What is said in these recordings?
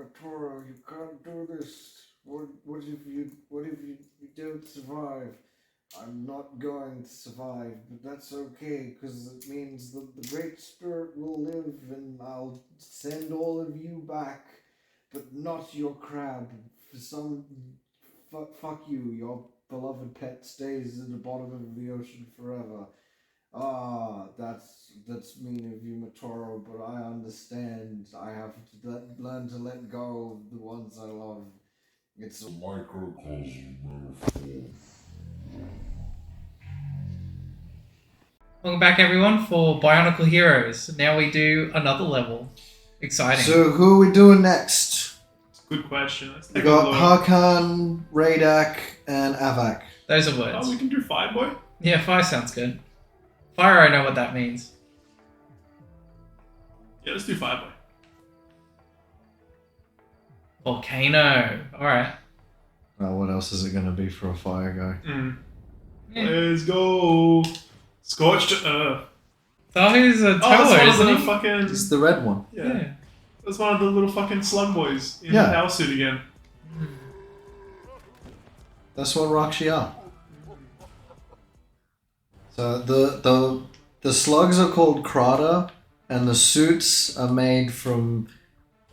Nuparu, you can't do this. What if you don't survive? I'm not going to survive, but that's okay, because it means that the Great Spirit will live, and I'll send all of you back, but not your crab. For some... fuck you, your beloved pet stays at the bottom of the ocean forever. That's mean of you, Matoro, but I understand. I have to learn to let go of the ones I love. It's a microcosm metaphor. Welcome back, everyone, for Bionicle Heroes. Now we do another level. Exciting. So, who are we doing next? Good question. Let's We take got a look. Hakan, Radak, and Avak. Those are words. Oh, we can do Fire Boy? Yeah, fire sounds good. Fire, I know what that means. Yeah, let's do Fire Boy. Volcano. Alright. Well, what else is it going to be for a fire guy? Yeah. Let's go. Scorched Earth. Tahu's a Oh, that's Toho, one of isn't the he? fucking... It's the red one. Yeah. That's one of the little fucking slug boys in Yeah. the power suit again. That's what Rakshi are. So the slugs are called Krata, and the suits are made from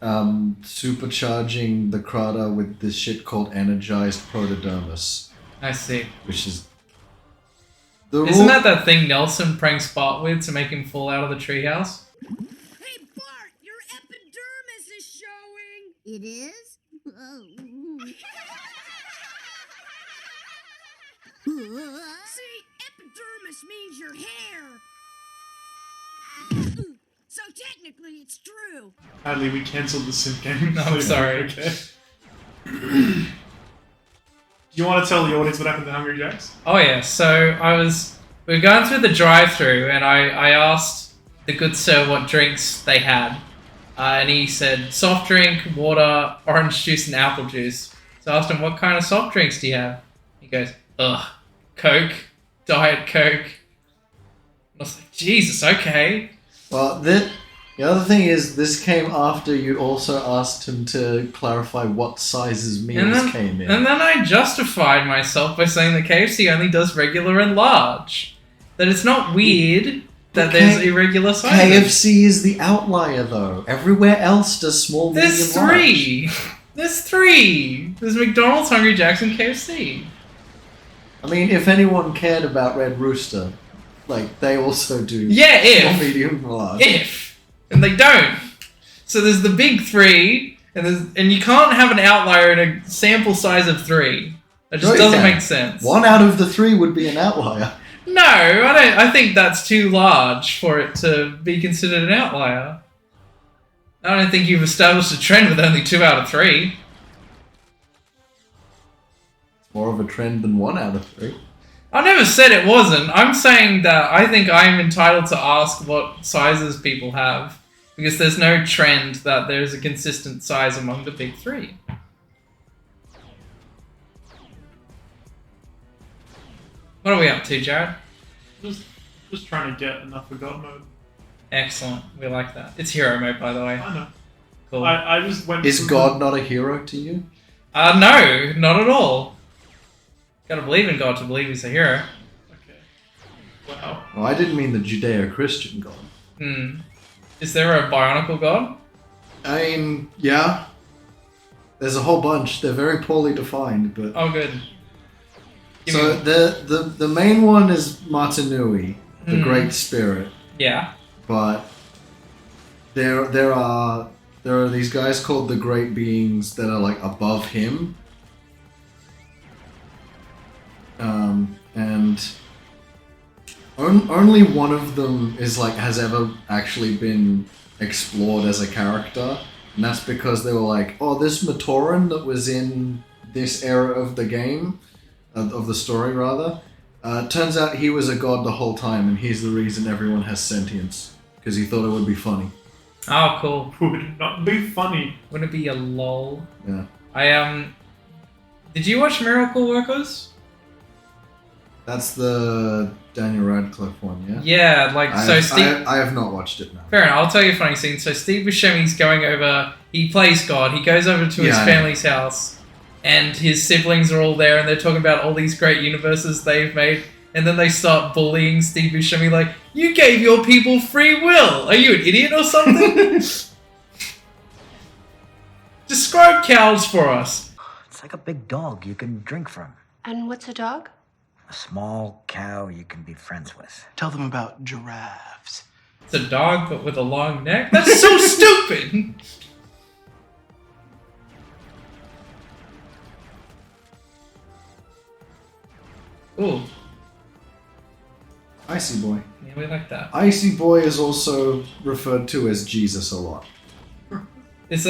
supercharging the Krata with this shit called energized protodermis, I see. which is Isn't that thing Nelson pranks Bart with to make him fall out of the treehouse? Hey, Bart, your epidermis is showing. It is? Oh. See, epidermis means your hair. So technically, it's true. Sadly, we cancelled the sim game. No, I'm sorry. Okay. Do you want to tell the audience what happened to Hungry Jacks? Oh yeah, so we were going through the drive-thru and I asked the good sir what drinks they had. And he said soft drink, water, orange juice, and apple juice. So I asked him, what kind of soft drinks do you have? He goes, ugh, Coke, Diet Coke. And I was like, Jesus, okay. Well, the other thing is, this came after you also asked him to clarify what sizes meals came in. And then I justified myself by saying that KFC only does regular and large. That it's not weird that there's irregular sizes. KFC is the outlier, though. Everywhere else does small, medium, There's large. three. There's three. There's McDonald's, Hungry Jack's, and KFC. I mean, if anyone cared about Red Rooster, like, they also do Yeah, small, if. medium, large. If. And they don't. So there's the big three, and you can't have an outlier in a sample size of three. That just No, you doesn't can. make sense. One out of the three would be an outlier. No, I don't. I think that's too large for it to be considered an outlier. I don't think you've established a trend with only 2 out of 3. More of a trend than 1 out of 3. I never said it wasn't. I'm saying that I think I'm entitled to ask what sizes people have. Because there's no trend that there's a consistent size among the big 3. What are we up to, Jared? Just trying to get enough for God mode. Excellent. We like that. It's hero mode, by the way. I know. Cool. I just went. Is through God not a hero to you? No, not at all. Gotta believe in God to believe he's a hero. Okay. Wow. Well, I didn't mean the Judeo-Christian God. Is there a Bionicle God? I mean, yeah. There's a whole bunch. They're very poorly defined, but... Oh, good. Give So me- the main one is Matanui, the Great Spirit. Yeah. But there are these guys called the Great Beings that are like above him. And only one of them is like has ever actually been explored as a character, and that's because they were like, oh, this Matoran that was in this era of the game, of the story rather, turns out he was a god the whole time, and he's the reason everyone has sentience, because he thought it would be funny. Oh, cool. Would not be funny. Wouldn't it be a lol? Yeah. Did you watch Miracle Workers? That's the Daniel Radcliffe one, yeah? Yeah, like Steve. I have not watched it now. Fair enough. I'll tell you a funny scene. So Steve Buscemi's going over. He plays God. He goes over to his family's house, and his siblings are all there, and they're talking about all these great universes they've made. And then they start bullying Steve Buscemi, like, "You gave your people free will. Are you an idiot or something?" Describe cows for us. It's like a big dog you can drink from. And what's a dog? A small cow you can be friends with. Tell them about giraffes. It's a dog, but with a long neck. That's so stupid. Ooh. Icy Boy. Yeah, we like that. Icy Boy is also referred to as Jesus a lot. Is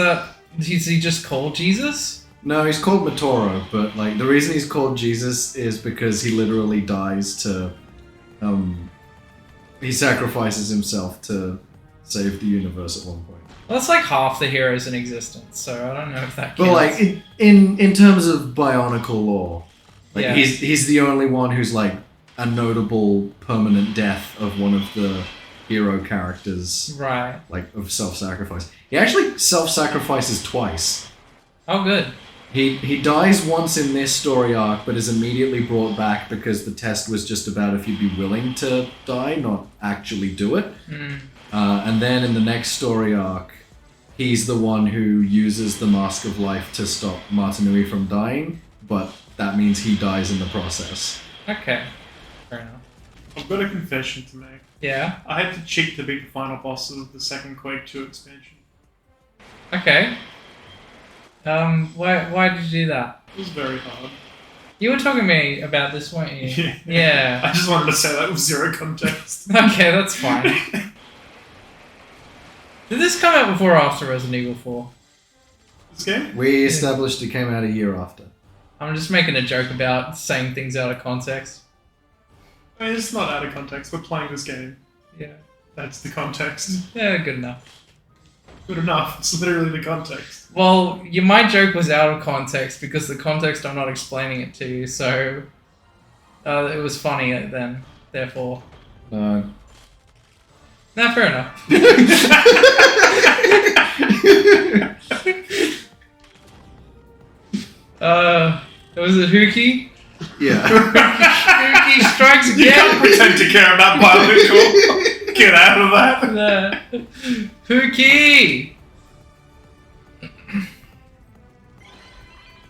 he just called Jesus? No, he's called Matoro, but like the reason he's called Jesus is because he literally dies to, he sacrifices himself to save the universe at one point. Well, that's like half the heroes in existence, so I don't know if that counts. But like in terms of Bionicle lore, like Yeah. he's the only one who's like a notable permanent death of one of the hero characters, Right. like of self-sacrifice. He actually self-sacrifices twice. Oh, good. He dies once in this story arc, but is immediately brought back because the test was just about if you'd be willing to die, not actually do it. Mm. And then in the next story arc, he's the one who uses the Mask of Life to stop Martinui from dying, but that means he dies in the process. Okay. Fair enough. I've got a confession to make. Yeah. I had to cheat to beat the final boss of the second Quake 2 expansion. Okay. Why did you do that? It was very hard. You were talking to me about this, weren't you? Yeah. Yeah. I just wanted to say that with zero context. Okay, that's fine. Did this come out before or after Resident Evil 4? This game? We established it came out a year after. I'm just making a joke about saying things out of context. I mean, it's not out of context. We're playing this game. Yeah. That's the context. Yeah, good enough. Good enough. It's literally the context. Well, my joke was out of context because the context I'm not explaining it to you, so it was funny then, therefore. No. Nah, fair enough. Was it Hookie? Yeah. Hookie strikes You can't again! pretend to care about Bionicle. Get out of that. Hookie!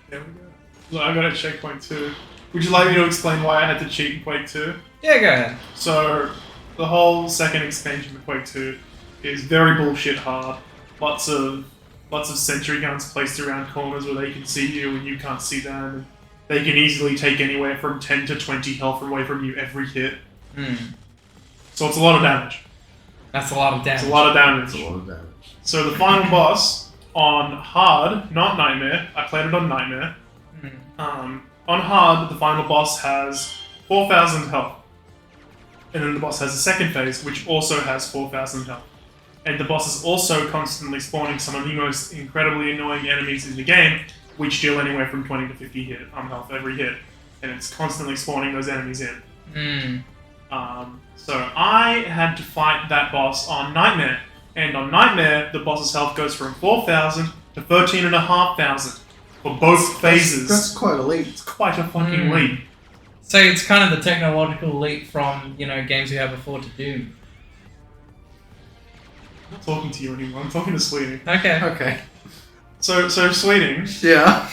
There we go. Look, I got a checkpoint 2. Would you like me to explain why I had to cheat in Quake 2? Yeah, go ahead. So, the whole second expansion of Quake 2 is very bullshit hard. Lots of sentry guns placed around corners where they can see you and you can't see them. They can easily take anywhere from 10 to 20 health away from you every hit. So it's a lot of damage. That's a lot of damage. It's a lot of damage. It's a lot of damage. So the final boss on hard, not nightmare. I played it on nightmare. On hard, the final boss has 4,000 health. And then the boss has a second phase, which also has 4,000 health. And the boss is also constantly spawning some of the most incredibly annoying enemies in the game, which deal anywhere from 20 to 50 health every hit. And it's constantly spawning those enemies in. So I had to fight that boss on Nightmare. And on Nightmare, the boss's health goes from 4,000 to 13,500 for both phases. That's quite a leap. It's quite a fucking leap. So it's kind of the technological leap from, games we had before to Doom. I'm not talking to you anymore, I'm talking to Sweeting. Okay. Okay. So Sweeting, Yeah.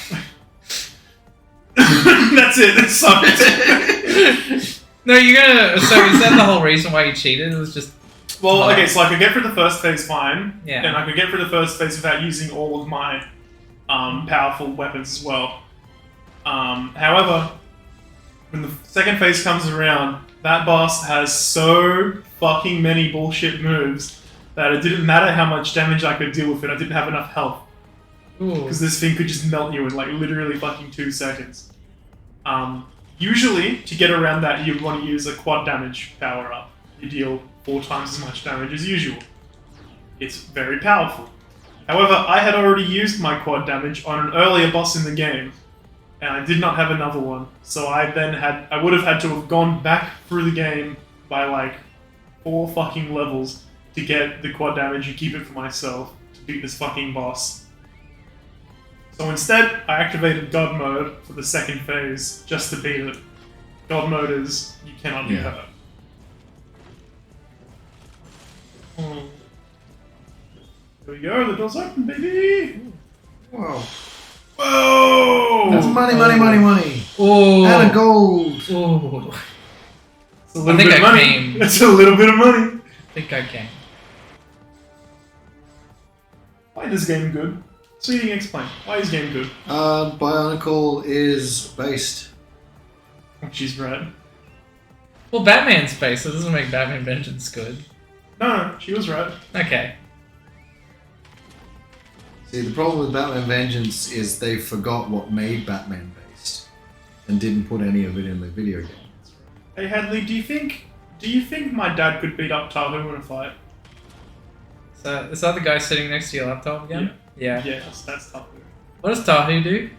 that's it, that sucked. No, so is that the whole reason why you cheated? It was just... Well, okay, so I could get through the first phase fine, Yeah. and I could get through the first phase without using all of my powerful weapons as well. However, when the second phase comes around, that boss has so fucking many bullshit moves that it didn't matter how much damage I could deal with it, I didn't have enough health. Ooh. Because this thing could just melt you in like literally fucking 2 seconds. Usually, to get around that, you'd want to use a quad damage power-up. You deal 4 times as much damage as usual. It's very powerful. However, I had already used my quad damage on an earlier boss in the game, and I did not have another one. So I would have had to have gone back through the game by like 4 fucking levels to get the quad damage and keep it for myself to beat this fucking boss. So instead, I activated God mode for the second phase just to beat it. God mode is you cannot be hurt. Here we go, the door's open, baby! Whoa. Whoa! That's money, money, money, money. Oh. And a gold. Oh. It's a little think bit of I money. came. It's a little bit of money. I think I can. Why is this game good? Sweetie, explain. Why is this game good? Bionicle is based. She's right. Well, Batman's space, so it doesn't make Batman Vengeance good. No, she was right. Okay. See, the problem with Batman Vengeance is they forgot what made Batman based and didn't put any of it in the video game. Hey Hadley, do you think my dad could beat up Tahu in a fight? So, is that the guy sitting next to your laptop again? Yeah. Yeah, that's Tahu. What does Tahu do?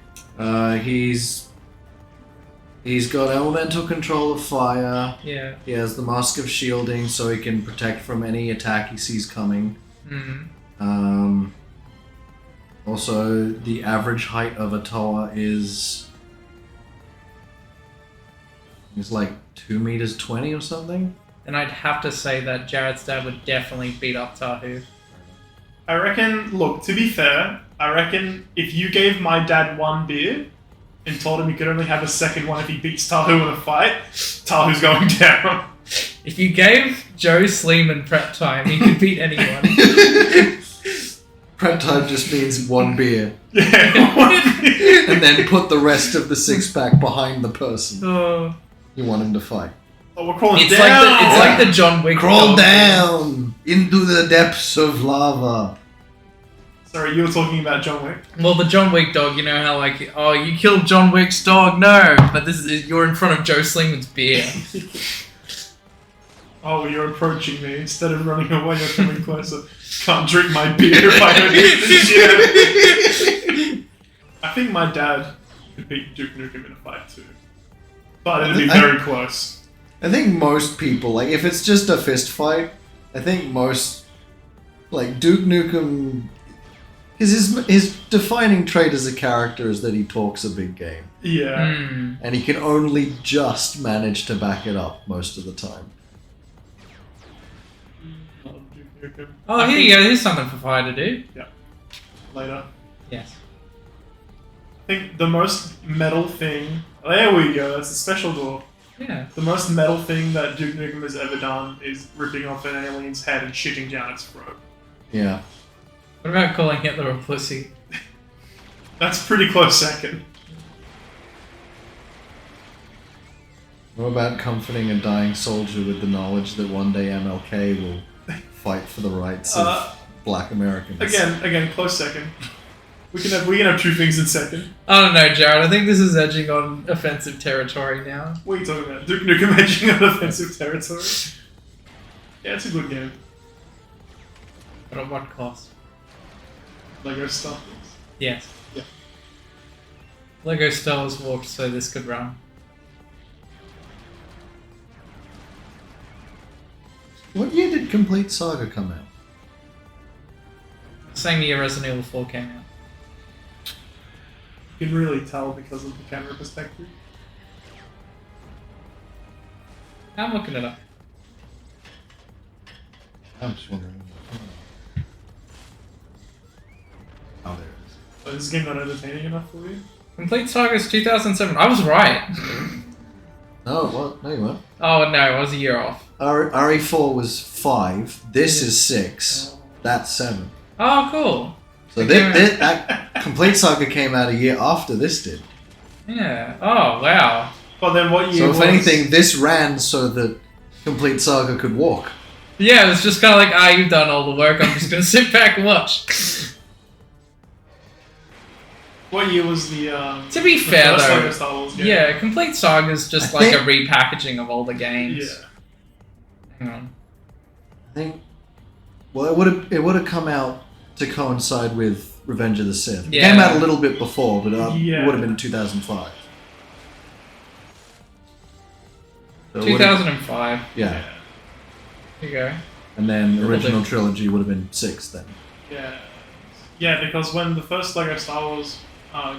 He's got elemental control of fire. Yeah. He has the mask of shielding, so he can protect from any attack he sees coming. Mm-hmm. Also, the average height of a Toa is like 2 meters 20 or something. And I'd have to say that Jared's dad would definitely beat up Tahu. I reckon, look, to be fair, I reckon if you gave my dad 1 beer and told him he could only have a second one if he beats Tahu in a fight, Tahu's going down. If you gave Joe Sleeman prep time, he could beat anyone. Prep time just means 1 beer. Yeah, 1 beer. And then put the rest of the 6-pack behind the person Oh. you want him to fight. Oh, we're crawling It's down! like the John Wick. Crawl dog. down into the depths of lava. Sorry, you were talking about John Wick? Well, the John Wick dog, you know how like, oh, you killed John Wick's dog? No, but this is you're in front of Joe Sleeman's beer. Oh, you're approaching me. Instead of running away, you're coming closer. Can't drink my beer if I don't eat this shit. I think my dad could beat Duke Nukem in a fight too. But it'd be very close. I think most people, like, if it's just a fist fight, I think most, like, Duke Nukem, his defining trait as a character is that he talks a big game. Yeah. And he can only just manage to back it up most of the time. Duke Nukem. Oh, here you go. Here's something for Fire to do. Yeah. Later. Yes. I think the most metal thing... There we go, that's a special door. Yeah. The most metal thing that Duke Nukem has ever done is ripping off an alien's head and shitting down its throat. Yeah. What about calling Hitler a pussy? That's pretty close second. What about comforting a dying soldier with the knowledge that one day MLK will fight for the rights of black Americans? Again, close second. We can have 2 things in second. I don't know, Jared. I think this is edging on offensive territory now. What are you talking about? Duke Nukem edging on offensive territory? Yeah, it's a good game. But at what cost? Lego Star Wars. Yes. Yeah. Lego Star Wars warped so this could run. What year did Complete Saga come out? Same year Resident Evil 4 came out. You can really tell because of the camera perspective. I'm looking it up. I'm just wondering. Oh, there it is. So is this game not entertaining enough for you? Complete Saga's 2007. I was right. No, what? No, you weren't. Oh no, I was a year off. RE4 was 5. This is 6. That's 7. Oh, cool. So that Complete Saga came out a year after this did. Yeah. Oh, wow. But then what year So was... if anything, this ran so that Complete Saga could walk. Yeah, it was just kind of like, you've done all the work. I'm just going to sit back and watch. What year was the... To be the fair, first though, Lego Star Wars game? yeah, Complete Saga's just I like think- a repackaging of all the games. Yeah. Hang on. I think. Well, it would have come out to coincide with Revenge of the Sith. It Yeah. came out a little bit before, but Yeah. it would have been 2005. So it would've- 2005. Yeah. There you go. And then Little original bit. trilogy would have been 6 then. Yeah. Yeah, because when the first Lego Star Wars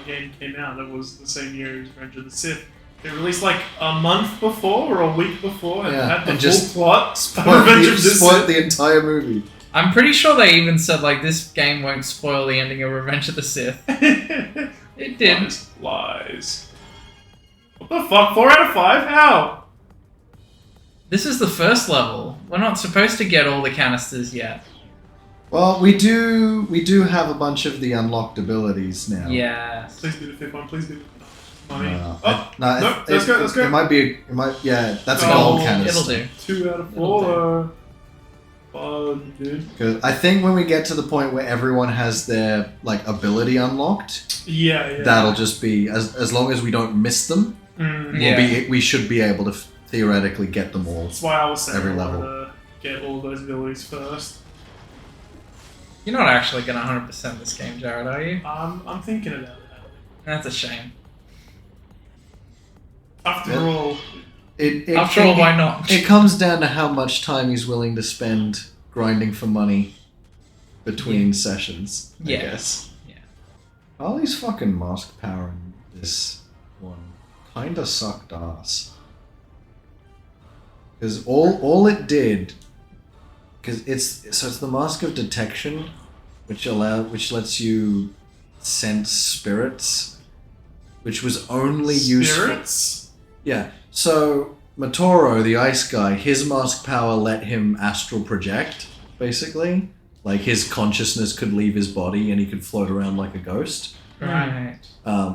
game came out, it was the same year as Revenge of the Sith. It released like a month before or a week before and Yeah, had the and full just plot of Spoiled Revenge of the Sith. the entire movie. I'm pretty sure they even said like this game won't spoil the ending of Revenge of the Sith. It did. Lies. What the fuck? 4 out of 5? How? This is the first level. We're not supposed to get all the canisters yet. Well, we do have a bunch of the unlocked abilities now. Yes. Please be the 5th one. Please be the money. No, no, let's go, let's go. It might be. It might. Yeah, that's a Oh, gold canister. It'll do. 2 out of It'll 4. Fun, dude. 'Cause I think when we get to the point where everyone has their like ability unlocked, Yeah. that'll just be as long as we don't miss them. Mm. Yeah. We should be able to theoretically get them all. That's why I was saying Every I wanted level. to get all those abilities first. You're not actually gonna 100% this game, Jared, are you? I'm thinking about it. That's a shame. After Yeah. all, After all, why not? It comes down to how much time he's willing to spend grinding for money between sessions. I Yes. guess. Yeah. Harley's fucking mask power in this one kinda sucked ass. Because all it did, because it's the mask of detection, which lets you sense spirits, which was only useful. spirits? Yeah. So Matoro, the ice guy, his mask power let him astral project, basically. Like his consciousness could leave his body and he could float around like a ghost. Right.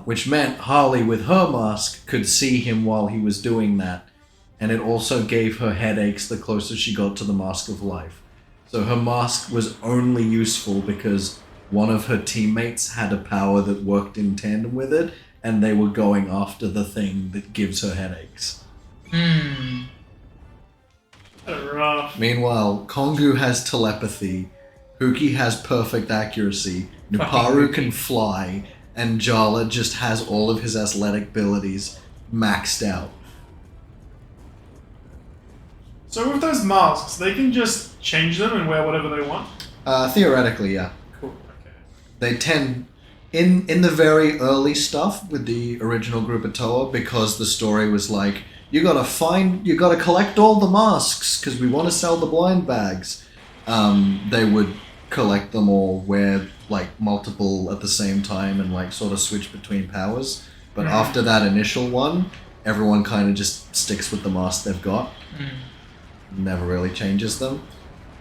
Which meant Harley, with her mask, could see him while he was doing that. And it also gave her headaches the closer she got to the Mask of Life. So her mask was only useful because one of her teammates had a power that worked in tandem with it, and they were going after the thing that gives her headaches. Hmm. Rough. Meanwhile, Kongu has telepathy, Huki has perfect accuracy, Fucking Nuparu Huki. can fly, and Jala just has all of his athletic abilities maxed out. So with those masks, they can just change them and wear whatever they want? Theoretically, yeah. Cool, okay. They tend in the very early stuff with the original group of Toa, because the story was like, you gotta collect all the masks because we want to sell the blind bags. They would collect them all, wear like multiple at the same time, and like sort of switch between powers. But after that initial one, everyone kind of just sticks with the mask they've got. Never really changes them.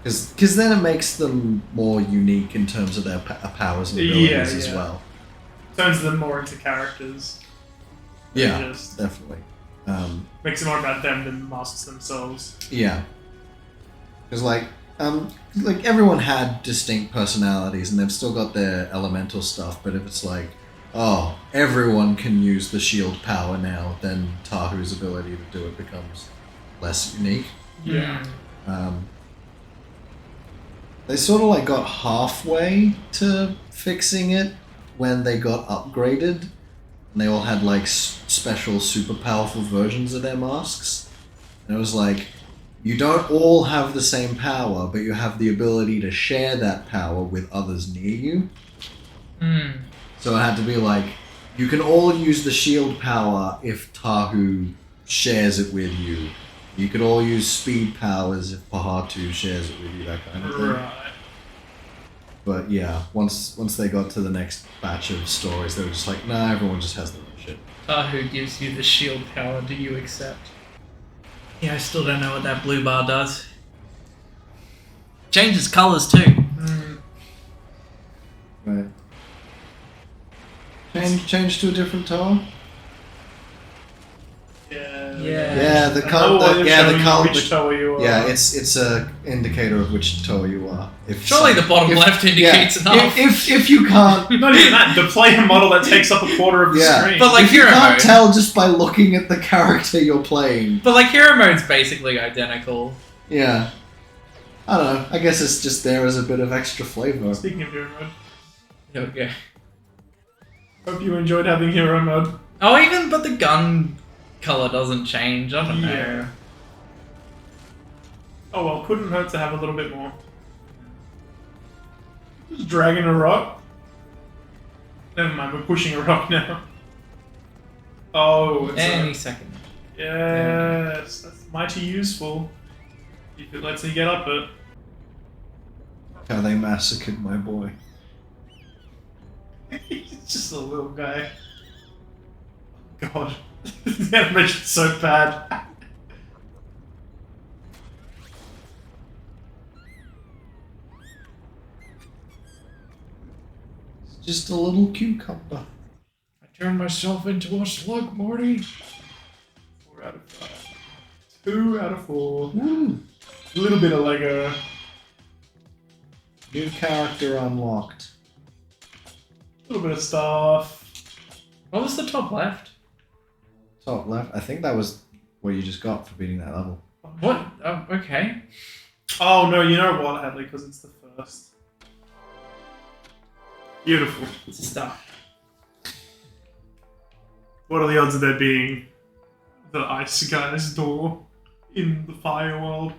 Because then it makes them more unique in terms of their powers and abilities as yeah. well. Turns them more into characters. Yeah, Just definitely. makes it more about them than the masks themselves. Yeah. Because like everyone had distinct personalities and they've still got their elemental stuff, but if it's like, oh, everyone can use the shield power now, then Tahu's ability to do it becomes less unique. Yeah. They sort of like got halfway to fixing it when they got upgraded, and they all had like special super powerful versions of their masks. And it was like, you don't all have the same power, but you have the ability to share that power with others near you. So it had to be like, you can all use the shield power if Tahu shares it with you. You could all use speed powers if Pahatu shares it with you, that kind of thing. Right. But yeah, once they got to the next batch of stories, they were just like, nah, everyone just has their own shit. Who gives you the shield power? Do you accept? Yeah, I still don't know what that blue bar does. Changes colors too. Right. Change to a different tower? Yeah. Yeah, the I know color. why they're Yeah, the showing color. which tower you are. Yeah, it's a indicator of which tower you are. If Surely the bottom left indicates enough. If you can't, Not even that, the player model that takes up a quarter of the Yeah. screen. But like if you hero can't mode. tell just by looking at the character you're playing. But like hero mode's basically identical. Yeah. I don't know. I guess it's just there as a bit of extra flavor. Speaking of hero mode, Okay. hope you enjoyed having hero mode. Oh, but the gun color doesn't change. I don't know. Yeah. Oh well, couldn't hurt to have a little bit more. Just dragging a rock. Never mind, we're pushing a rock now. Oh, it's Any second. yes, that's mighty useful. If it lets me get up it. How they massacred my boy. He's just a little guy. God, the animation's so bad. It's just a little cucumber. I turned myself into a slug, Morty. 4 out of 5. 2 out of 4. Woo. A little bit of Lego. New character unlocked. A little bit of stuff. What was the top left? Top left. I think that was what you just got for beating that level. What? Oh, okay. Oh no, you know what, Hadley, because it's the first. Beautiful. Stuff. What are the odds of there being the ice guy's door in the fire world?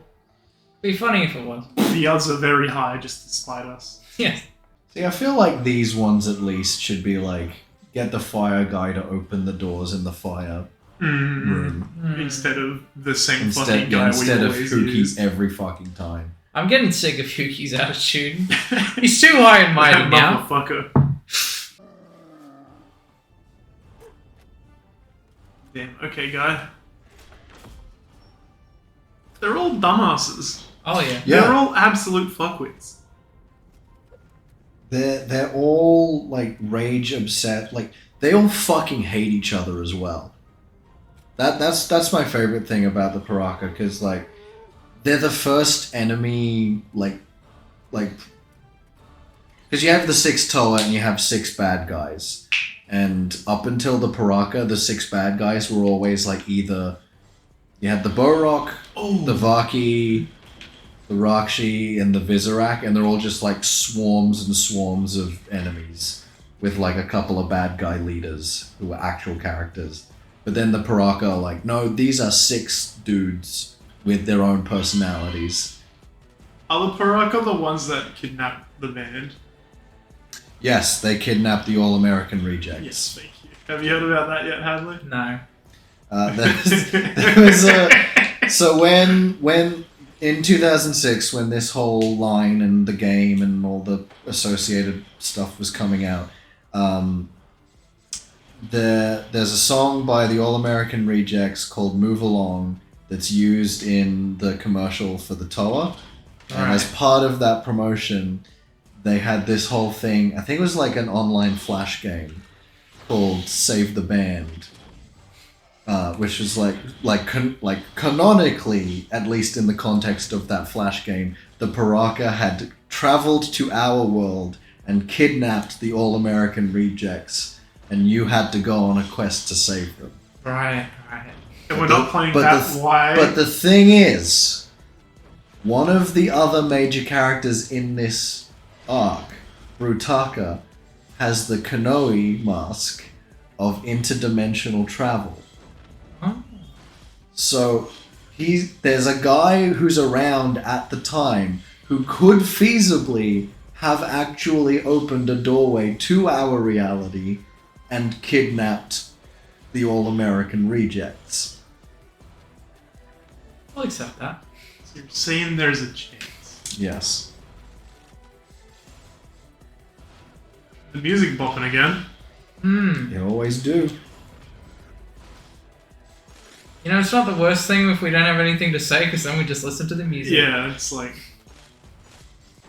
Be funny if it was. The odds are very high just to spite us. Yes. See, I feel like these ones at least should be like, get the fire guy to open the doors in the fire room. Instead of the same fucking Instead, guy instead we of always Huki use. every fucking time. I'm getting sick of Huki's attitude. He's too high and mighty That now. motherfucker. Damn, okay, guy. They're all dumbasses. Oh yeah. Yeah. They're all absolute fuckwits. They're all like rage upset. Like they all fucking hate each other as well. That's my favorite thing about the Paraka, because like they're the first enemy like because you have the 6 Toa and you have 6 bad guys, and up until the Paraka, the 6 bad guys were always like either you had the Borok, the Vaki, the Rakshi, and the Vizorak, and they're all just like swarms and swarms of enemies with like a couple of bad guy leaders who are actual characters. But then the Paraka are like, no, these are 6 dudes with their own personalities. Are the Paraka the ones that kidnap the band? Yes, they kidnapped the All-American Rejects. Yes, thank you. Have you heard about that yet, Hadley? No. There was a, so when in 2006, when this whole line and the game and all the associated stuff was coming out, there's a song by the All-American Rejects called Move Along that's used in the commercial for the Toa. And as part of that promotion, they had this whole thing, I think it was like an online flash game called Save the Band. Which was like canonically, at least in the context of that flash game, the Paraka had traveled to our world and kidnapped the All-American Rejects, and you had to go on a quest to save them. Right. And we're not playing that. Why? But the thing is, one of the other major characters in this arc, Brutaka, has the Konoe mask of interdimensional travel. Oh. So there's a guy who's around at the time who could feasibly have actually opened a doorway to our reality and kidnapped the All-American Rejects. I'll accept that. So you're saying there's a chance. Yes. The music bopping again. You always do. You know, it's not the worst thing if we don't have anything to say, because then we just listen to the music. Yeah, it's like...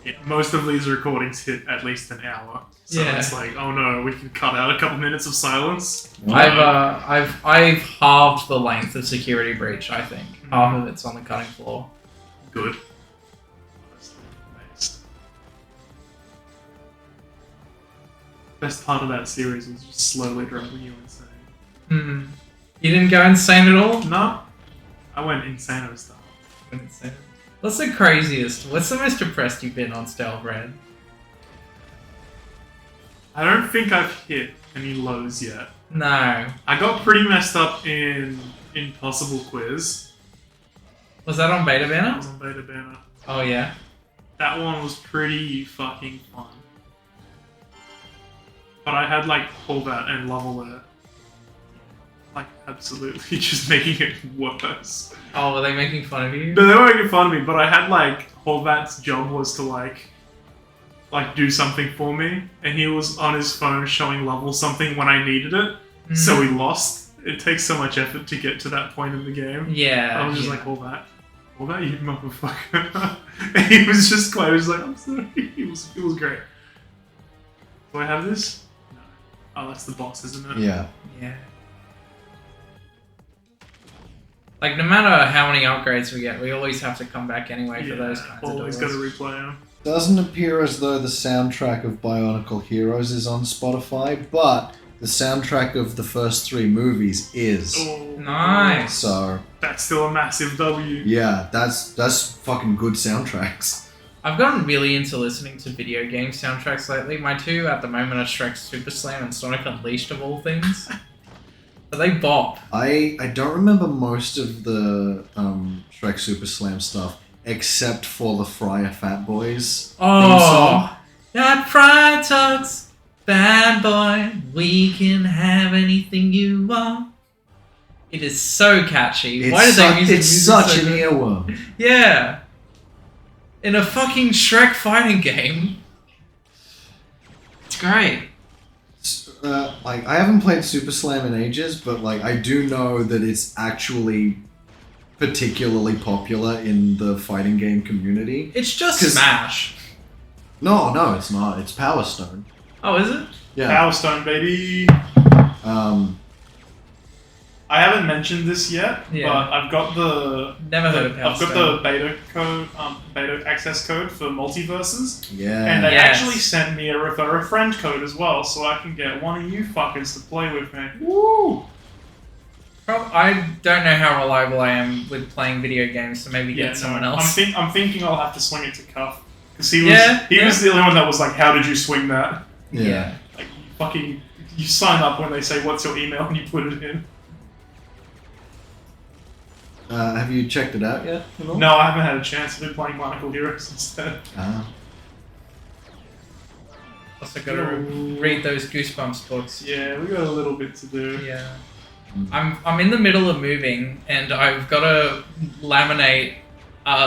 Yeah, most of these recordings hit at least an hour. So Yeah. it's like, oh no, we can cut out a couple minutes of silence. I've halved the length of Security Breach, I think. Half of it's on the cutting floor. Good. Nice. Best part of that series was just slowly driving you insane. You didn't go insane at all? No, I went insane at the start. What's the craziest? What's the most depressed you've been on Stalebread? I don't think I've hit any lows yet. No. I got pretty messed up in Impossible Quiz. Was that on Beta I Banner? was on Beta Banner. Oh yeah. That one was pretty fucking fun. But I had like Horvat and Leveler. Like absolutely just making it worse. Oh, were they making fun of you? No, they were making fun of me, but I had like Horvat's job was to like do something for me, and he was on his phone showing Level something when I needed it, so he lost. It takes so much effort to get to that point in the game. Yeah. I was just like, Horvat, you motherfucker. And he was just quiet. He was like, I'm sorry. It was great. Do I have this? No. Oh, that's the boss, isn't it? Yeah. Yeah. Like, no matter how many upgrades we get, we always have to come back anyway for those kinds of always got to replay them. Doesn't appear as though the soundtrack of Bionicle Heroes is on Spotify, but the soundtrack of the first 3 movies is. Oh, Nice. So that's still a massive W. yeah, that's fucking good soundtracks. I've gotten really into listening to video game soundtracks lately. My 2 at the moment are Shrek Super Slam and Sonic Unleashed of all things. But they bop. I don't remember most of the Shrek Super Slam stuff except for the Friar Fat Boys theme song. Oh, that Friar Tugs, bad boy, we can have anything you want. It is so catchy. It's Why did they use it's such an earworm. Yeah. In a fucking Shrek fighting game. It's great. Like I haven't played Super Slam in ages, but like I do know that it's actually particularly popular in the fighting game community. It's just 'Cause- Smash. No, it's not. It's Power Stone. Oh, is it? Yeah. Power Stone, baby. I haven't mentioned this yet, Yeah. but I've got the Never heard of Power I've got Stone. the beta code, beta access code for multiverses, Yeah. and they Yes. actually sent me a refer a friend code as well, so I can get one of you fuckers to play with me. Woo! I don't know how reliable I am with playing video games, so maybe get someone else. I'm thinking I'll have to swing it to Cuff because he was the only one that was like, "How did you swing that?" Yeah. Like you sign up when they say what's your email and you put it in. Have you checked it out yet? at all? No, I haven't had a chance. I've been playing Bionicle Heroes instead. Also gotta read those Goosebumps books. Yeah, we got a little bit to do. Yeah. I'm in the middle of moving, and I've got to laminate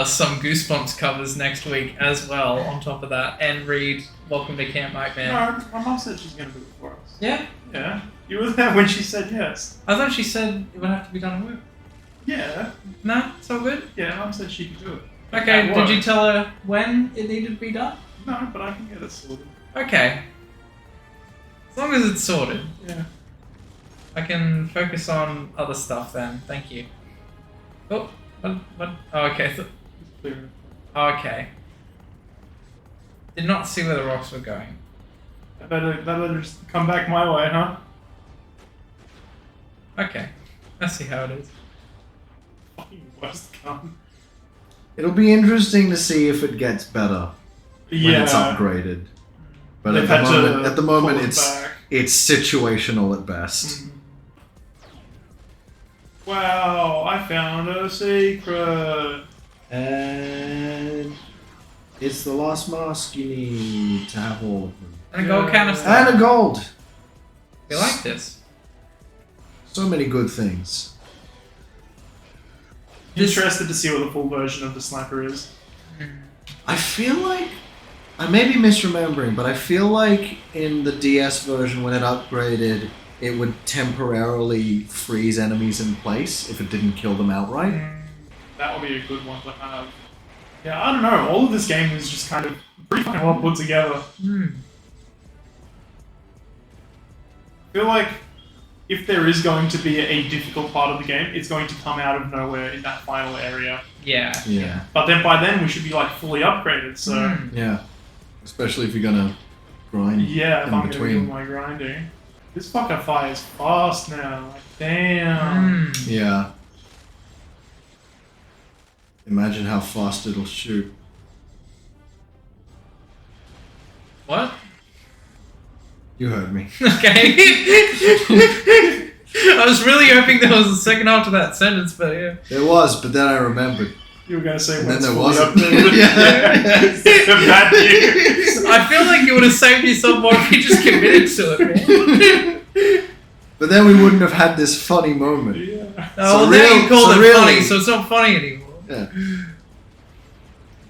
some Goosebumps covers next week as well, on top of that, and read Welcome to Camp Nightmare. No, my mum said she's going to do it for us. Yeah? Yeah. You were there when she said yes. I thought she said it would have to be done at work. Yeah. No? It's all good? Yeah, mum said she could do it. Okay, At did you work. tell her when it needed to be done? No, but I can get it sorted. Okay. As long as it's sorted. Yeah. I can focus on other stuff then. Thank you. Oh, what? Oh, okay. Okay. Did not see where the rocks were going. That better just come back my way, huh? Okay. I see how it is. Fucking worst gun. It'll be interesting to see if it gets better when it's upgraded. But They've at had the to moment pull it it's back. it's situational at best. Wow, I found a secret. And it's the last mask you need to have all of them. And a gold canister. And a gold! You like this? So many good things. Interested to see what the full version of the sniper is. I feel like I may be misremembering, but I feel like in the DS version when it upgraded, it would temporarily freeze enemies in place if it didn't kill them outright. That would be a good one to have. Yeah, I don't know. All of this game is just kind of pretty fucking well put together. I feel like if there is going to be a difficult part of the game, it's going to come out of nowhere in that final area. Yeah. Yeah. But then by then we should be like fully upgraded. So Yeah. Especially if you're gonna grind yeah, if in I'm gonna do between. my grinding. This fucker fires fast now. Like, damn. Yeah. Imagine how fast it'll shoot. What? You heard me. Okay. I was really hoping there was a second half to that sentence, but yeah. There was, but then I remembered. You were going to say And what's then there fully wasn't. updated. Yeah. Bad news. I feel like you would have saved yourself more if you just committed to it, man. But then we wouldn't have had this funny moment. Yeah. Oh, So well, now real- you called so it really- funny, so it's not funny anymore. Yeah.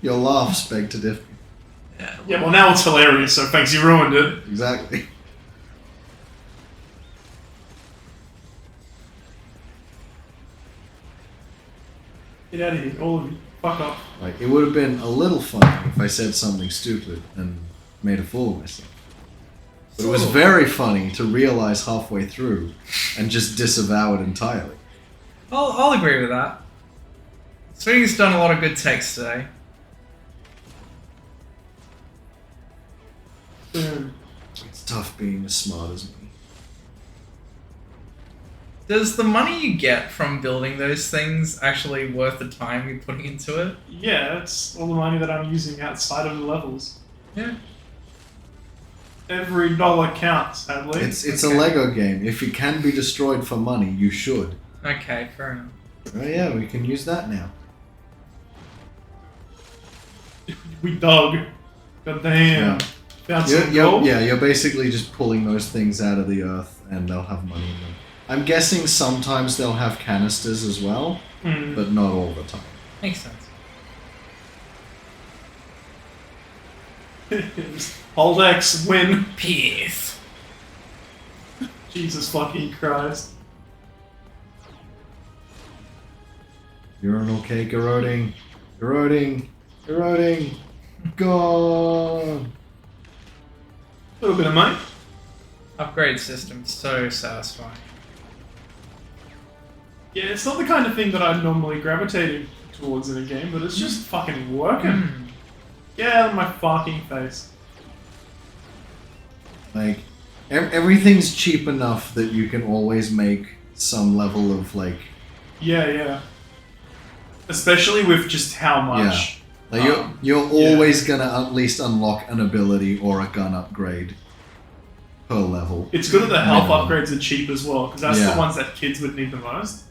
Your laughs beg to differ. Yeah, well now it's hilarious, so thanks, you ruined it. Exactly. Get out of here, all of you. Fuck off. Like, it would have been a little funny if I said something stupid and made a fool of myself. But it was very funny to realize halfway through and just disavow it entirely. I'll agree with that. Swing's done a lot of good takes today. Boom. It's tough being as smart as me. Does the money you get from building those things actually worth the time you're putting into it? Yeah, it's all the money that I'm using outside of the levels. Yeah. Every dollar counts, sadly. It's Okay. a Lego game. If it can be destroyed for money, you should. Okay, fair enough. Oh yeah, we can use that now. We dug. God damn. Yeah. Found some You're, gold. yeah, you're basically just pulling those things out of the earth and they'll have money in them. I'm guessing sometimes they'll have canisters as well, Mm. but not all the time. Makes sense. Hold X, win. Peace. Jesus fucking Christ. Urinal cake eroding. Eroding. Eroding. Gone. A little bit of money. Upgrade system, so satisfying. Yeah, it's not the kind of thing that I'd normally gravitate towards in a game, but it's just fucking working. Hmm. Get out of my fucking face. Like, everything's cheap enough that you can always make some level of, like... Yeah, yeah. Especially with just how much. Like you're always gonna at least unlock an ability or a gun upgrade per level. It's good that the health Minimum. upgrades are cheap as well, because that's Yeah. the ones that kids would need the most.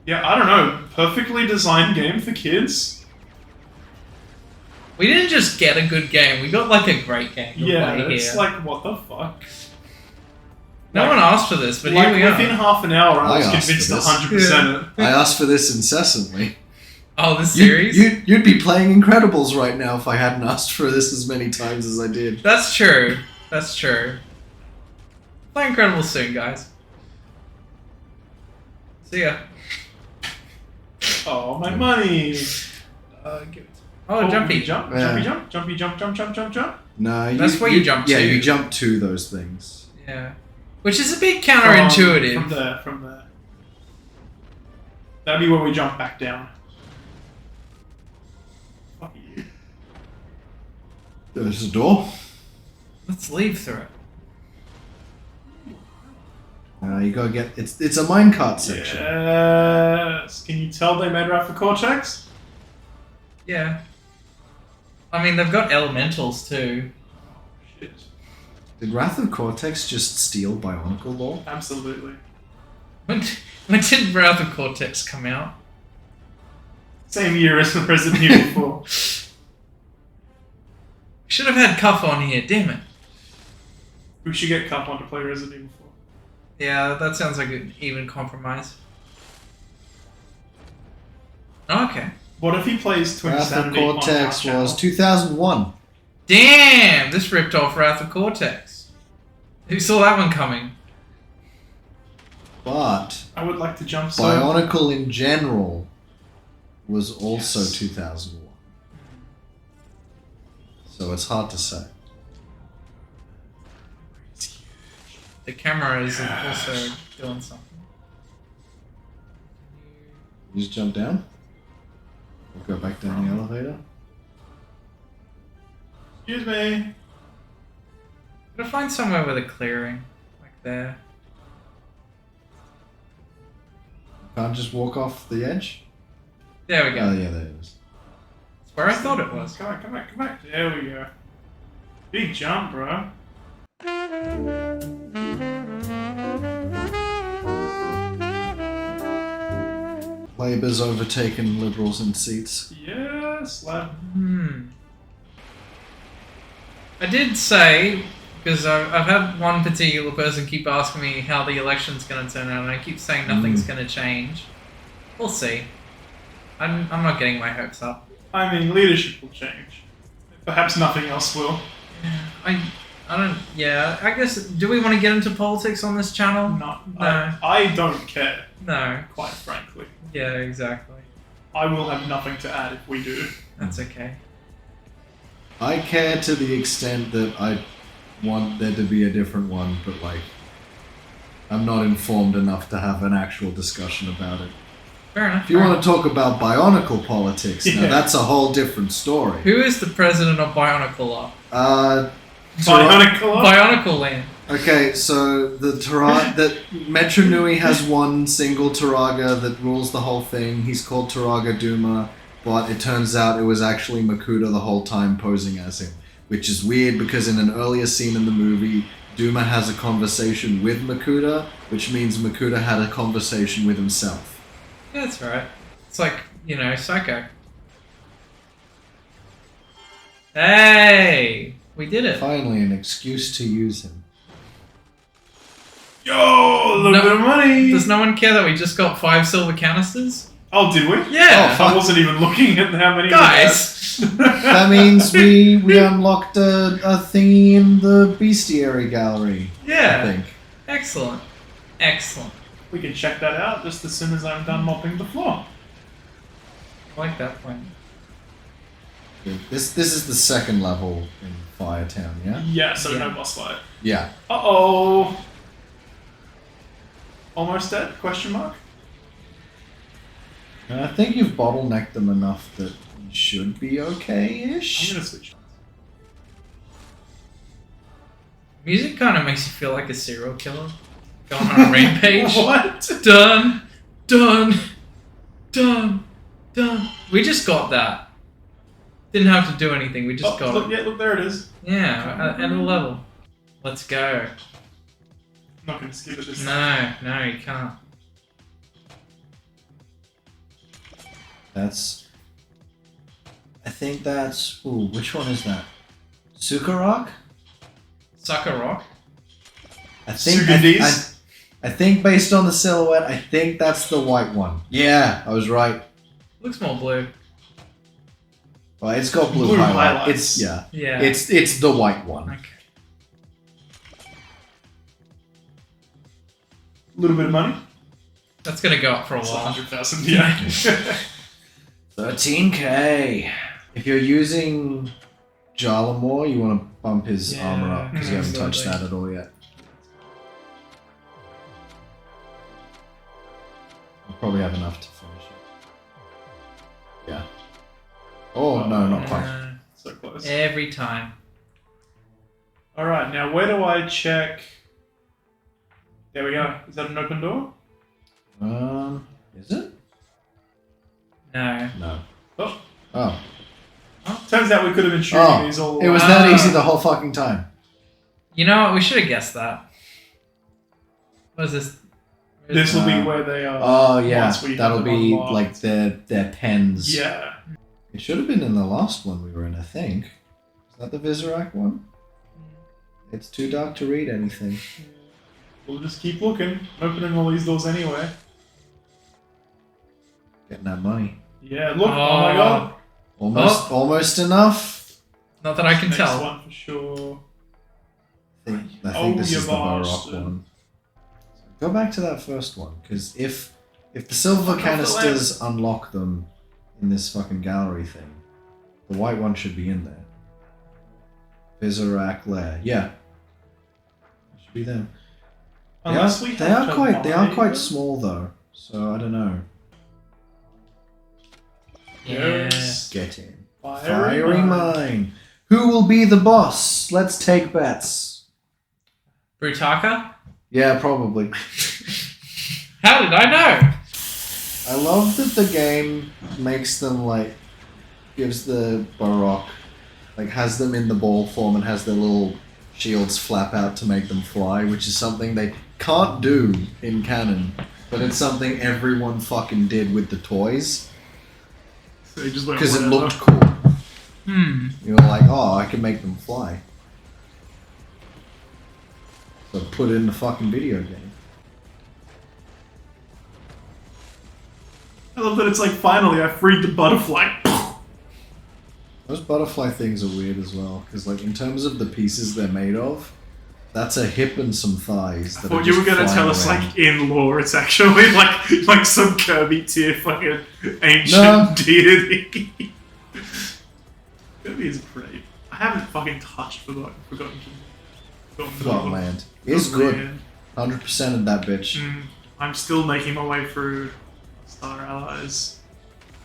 Yeah, I don't know. Perfectly designed game for kids. We didn't just get a good game, we got like a great game to Yeah, play it's here. like, what the fuck? No one asked for this, but Like, here we within are. half an hour, I I was asked convinced for this. 100% it. I asked for this incessantly. Oh, this series? You'd be playing Incredibles right now if I hadn't asked for this as many times as I did. That's true. That's true. Play Incredible soon, guys. See ya. Oh, my money! Give it. Oh, jumpy. Jump, Yeah. jumpy jump, jumpy jump, jump, jump, jump, jump. No, That's where you jump Yeah, to. you jump to those things. Yeah. Which is a bit counterintuitive. From there. That'd be where we jump back down. Fuck you. There's a door. Let's leave through it. You gotta get it's a minecart section. Yes. Can you tell they made Wrath of Cortex? Yeah. I mean, they've got elementals too. Shit. Did Wrath of Cortex just steal Bionicle lore? Absolutely. When did Wrath of Cortex come out? Same year as the Resident Evil 4. Should have had Cuff on here, damn it. We should get Cup on to play Resident Evil 4. Yeah, that sounds like an even compromise. Okay. What if he plays Twin Wrath of Sanity on Cortex our was channel? 2001. Damn! This ripped off Wrath of Cortex. Who saw that one coming? But I would like to jump so. Bionicle in general was also Yes. 2001. So it's hard to say. The camera is also doing something. You just jump down? Or go back down the elevator? Excuse me. Gotta find somewhere with a clearing. Like there. Can't just walk off the edge? There we go. Oh, yeah, there it is. That's where I thought it was. Come back. There we go. Big jump, bro. Labour's overtaken Liberals in seats. Yes, lad. I did say, because I've had one particular person keep asking me how the election's going to turn out, and I keep saying nothing's going to change. We'll see. I'm not getting my hopes up. I mean, leadership will change. Perhaps nothing else will. I don't. Yeah, I guess. Do we want to get into politics on this channel? No. No. I don't care, No. quite frankly. Yeah, exactly. I will have nothing to add if we do. That's okay. I care to the extent that I want there to be a different one, but like, I'm not informed enough to have an actual discussion about it. Fair enough. If you want to talk about Bionicle politics, now Yeah. that's a whole different story. Who is the president of Bionicle? Bionicle? Bionicle Land. Okay, so that Metro Nui has one single Turaga that rules the whole thing. He's called Turaga Duma, but it turns out it was actually Makuta the whole time posing as him, which is weird because in an earlier scene in the movie, Duma has a conversation with Makuta, which means Makuta had a conversation with himself. Yeah, that's right. It's like, Psycho. Hey! We did it. Finally, an excuse to use him. Yo, a little bit of money! Does no one care that we just got 5 silver canisters? Oh, did we? Yeah. I wasn't even looking at how many Guys! That means we unlocked a thingy in the bestiary gallery. I Yeah. think. Excellent. We can check that out just as soon as I'm done mopping the floor. I like that point. This is the second level in Firetown, yeah? Yeah, so Yeah. no boss fight. Yeah. Uh-oh. Almost dead? Question mark? And I think you've bottlenecked them enough that you should be I'm okay-ish. gonna switch. Music kind of makes you feel like a serial killer going on a rampage. What? Done. We just got that. Didn't have to do anything. We just got look, it. yeah, look, there it is. Yeah, end of the level. Let's go. I'm not gonna skip it this time. No, you can't. I think that's... Ooh, which one is that? Sukarok? Sucker Rock. I think... Sugandis? I think based on the silhouette, I think that's the white one. Yeah, I was right. Looks more blue. Well, it's got blue, Blue highlight. highlights. Yeah. Yeah. The white one. Okay. A little bit of money. That's gonna go up for a It's while. 100,000, yeah. 13k. If you're using Jarlamore, you want to bump his Yeah, armor up because you haven't touched that absolutely. at all yet. You'll probably have enough to finish it. Yeah. Oh, no, not quite. So close. Every time. Alright, now where do I check? There we go. Is that an open door? Is it? No. No. Oh, Oh. turns out we could have been shooting these all It was Wow. that easy the whole fucking time. You know what? We should have guessed that. What is this? This will be where they are. Oh, yeah. once we have That'll them be unlocked. like their pens. Yeah. It should have been in the last one we were in, I think. Is that the Vizirac one? It's too dark to read anything. We'll just keep looking. Opening all these doors anyway. Getting that money. Yeah, look. Oh, my god. Almost enough. Not that I can Next tell. one for sure. I think Oh, this you is the Barrock bastard. one. Go back to that first one, because if the silver Off the canisters unlock them in this fucking gallery thing, the white one should be in there. Vizirac Lair. Yeah. It should be them. Unless we They have are to quite buy them. small though, so I don't know. Yes. Get in. Fiery Mine. Who will be the boss? Let's take bets. Brutaka? Yeah, probably. How did I know? I love that the game makes them like gives the Barok like has them in the ball form and has their little shields flap out to make them fly, which is something they can't do in canon, but it's something everyone fucking did with the toys So they just went, because it whatever. looked cool. You were like, oh, I can make them fly. So put it in the fucking video game. I love that it's like, finally, I freed the butterfly. Those butterfly things are weird as well, because like in terms of the pieces they're made of, that's a hip and some thighs. I That thought are you were just gonna tell flying us, around. like, in lore, it's actually like some Kirby tier fucking ancient No. deity. Kirby is great. I haven't fucking touched Forgotten Forgotten Land is good. Man. 100% of that bitch. I'm still making my way through Star Allies.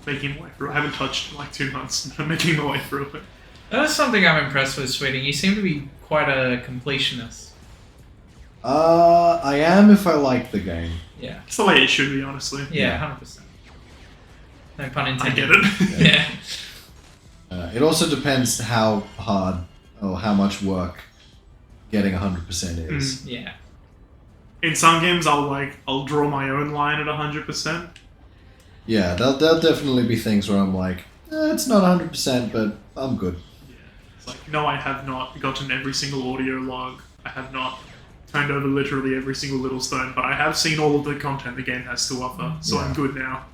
Making my way through. I haven't touched in like 2 months, but I'm making my way through it. That is something I'm impressed with, Sweeting. You seem to be quite a completionist. I am if I like the game. Yeah. It's the way it should be, honestly. Yeah, 100%. No pun I intended. get it. Yeah. It also depends how hard or how much work getting 100% is. Yeah. In some games, I'll draw my own line at 100%. Yeah, there'll definitely be things where I'm like, it's not 100%, but I'm good. Yeah. It's like, no, I have not gotten every single audio log. I have not turned over literally every single little stone, but I have seen all of the content the game has to offer, so I'm good now.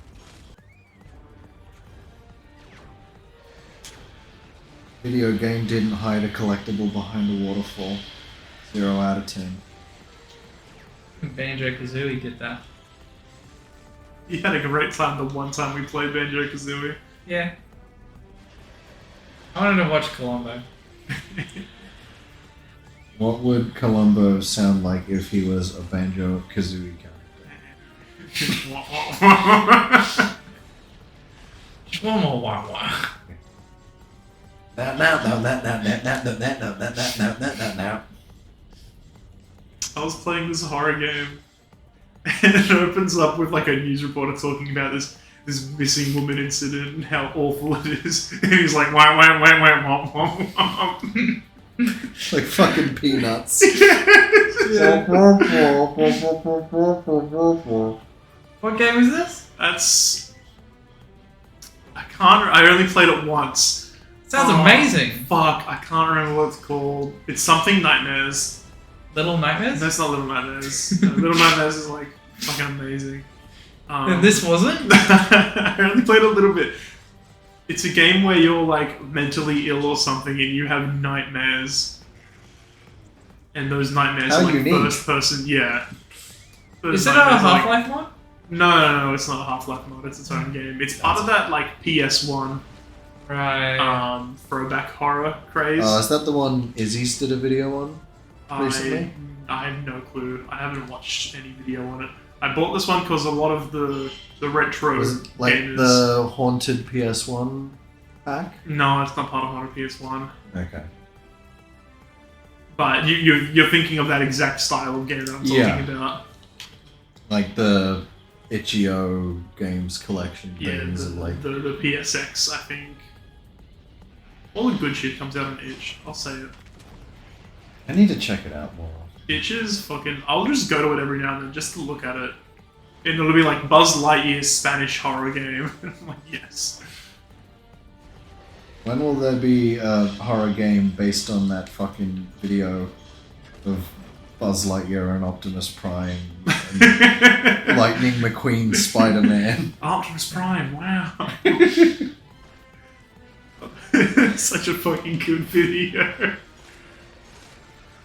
Video game didn't hide a collectible behind a waterfall. 0 out of 10. Banjo-Kazooie did that. You had a great time the one time we played Banjo-Kazooie. Yeah. I wanted to watch Columbo. What would Columbo sound like if he was a Banjo-Kazooie character? Wah-wah-wah-wah. I was playing this horror game, and it opens up with like a news reporter talking about this missing woman incident and how awful it is, and he's like, wah wah wah wah wah wah. Like fucking Peanuts. What game is this? That's I only played it once. Sounds Oh, amazing. Fuck, I can't remember what it's called. It's something Nightmares. Little Nightmares? That's not Little Nightmares. No, Little Nightmares is like fucking amazing. And this wasn't? I only played a little bit. It's a game where you're like mentally ill or something and you have nightmares. And those nightmares How are like unique. first person, yeah. Those Is it a nightmares are, like- Half-Life mod? No, it's not a Half-Life mod, it's its own game. It's part of that like PS1 Right. throwback horror craze. Is that the one Izzy's did a video on recently? I have no clue. I haven't watched any video on it. I bought this one because a lot of the retro Was it like gamers... the Haunted PS1 pack? No, it's not part of Horror PS1. Okay. But you're thinking of that exact style of game that I'm talking about. Like the Itch.io games collection Yeah, things. the, Like the PSX, I think. All the good shit comes out on Itch. I'll say it. I need to check it out more. Itch is fucking... I'll just go to it every now and then just to look at it. And it'll be like Buzz Lightyear's Spanish horror game. I'm like, yes. When will there be a horror game based on that fucking video of Buzz Lightyear and Optimus Prime and Lightning McQueen Spider-Man? Optimus Prime, wow. Such a fucking good video.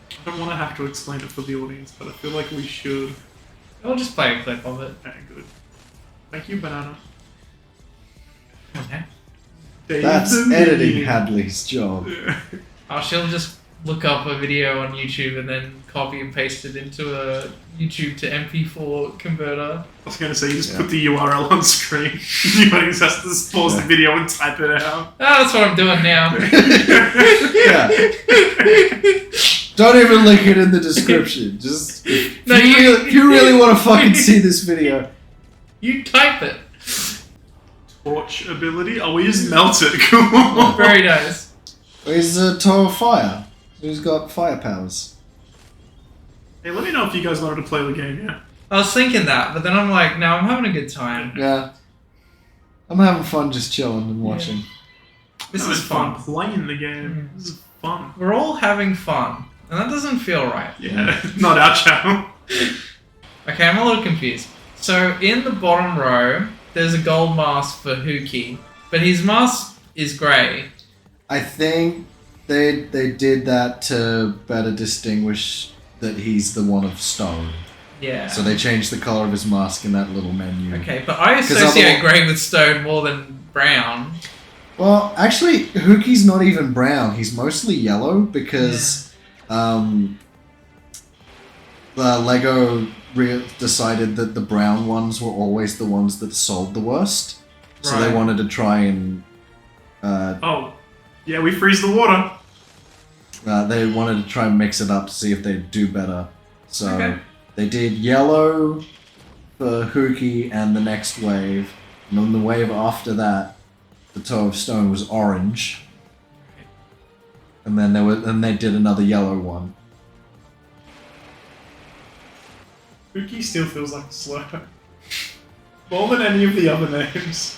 I don't want to have to explain it for the audience, but I feel like we should. I'll just play a clip of it. Okay, good. Thank you, Banana. Okay. Dave That's the editing Minion. Hadley's job. Oh, she'll just look up a video on YouTube and then copy and paste it into a YouTube to MP4 converter. I was going to say, you just Yeah. put the URL on screen. You just have to pause the video and type it out. Ah, that's what I'm doing now. Yeah. Don't even link it in the description. Just if No, you really want to fucking see this video, You type it. torch ability. Oh, we just melt it. Cool. Very nice. He's a toe of fire. He's got fire powers. Hey, let me know if you guys wanted to play the game, yeah? I was thinking that, but then I'm like, no, I'm having a good time. Yeah. I'm having fun just chilling and watching. This That is was fun. playing the game. This is fun. We're all having fun, and that doesn't feel right. Yeah, not our channel. Okay, I'm a little confused. So in the bottom row, there's a gold mask for Huki, but his mask is grey. I think they did that to better distinguish that he's the one of stone. Yeah. So they changed the color of his mask in that little menu. Okay, but I 'Cause associate otherwise- grey with stone more than brown. Well, actually, Huki's not even brown. He's mostly yellow because the Lego decided that the brown ones were always the ones that sold the worst. So they Right. wanted to try and Oh, yeah, we freeze the water. they wanted to try and mix it up to see if they'd do better. So Okay. they did yellow for Huki and the next wave, and then the wave after that, the Toe of Stone was orange, and then they did another yellow one. Huki still feels like a slur. More than any of the other names.